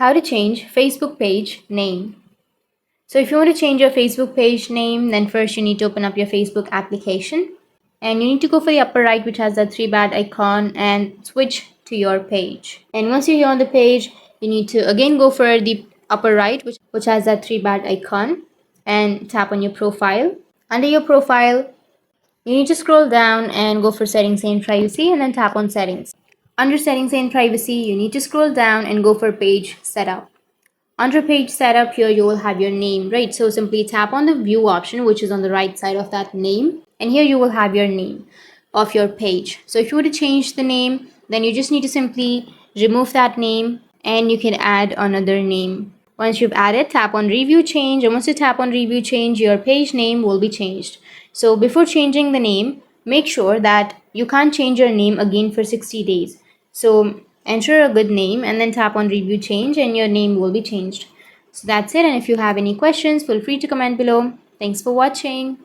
How to change Facebook page name. So if you want to change your Facebook page name, then first you need to open up your Facebook application and you need to go for the upper right, which has that 3 bat icon, and switch to your page. And once you're here on the page, you need to again go for the upper right, which has that 3 bat icon, and tap on your profile. Under your profile, you need to scroll down and go for settings and privacy, and then tap on settings. Under settings and privacy, you need to scroll down and go for page setup. Under page setup, here you will have your name, right? So simply tap on the view option, which is on the right side of that name, and here you will have your name of your page. So if you were to change the name, then you just need to simply remove that name and you can add another name. Once you've added, tap on review change, and once you tap on review change, your page name will be changed. So before changing the name, make sure that you can't change your name again for 60 days. So enter a good name and then tap on review change and your name will be changed. So that's it, and if you have any questions, feel free to comment below. Thanks for watching.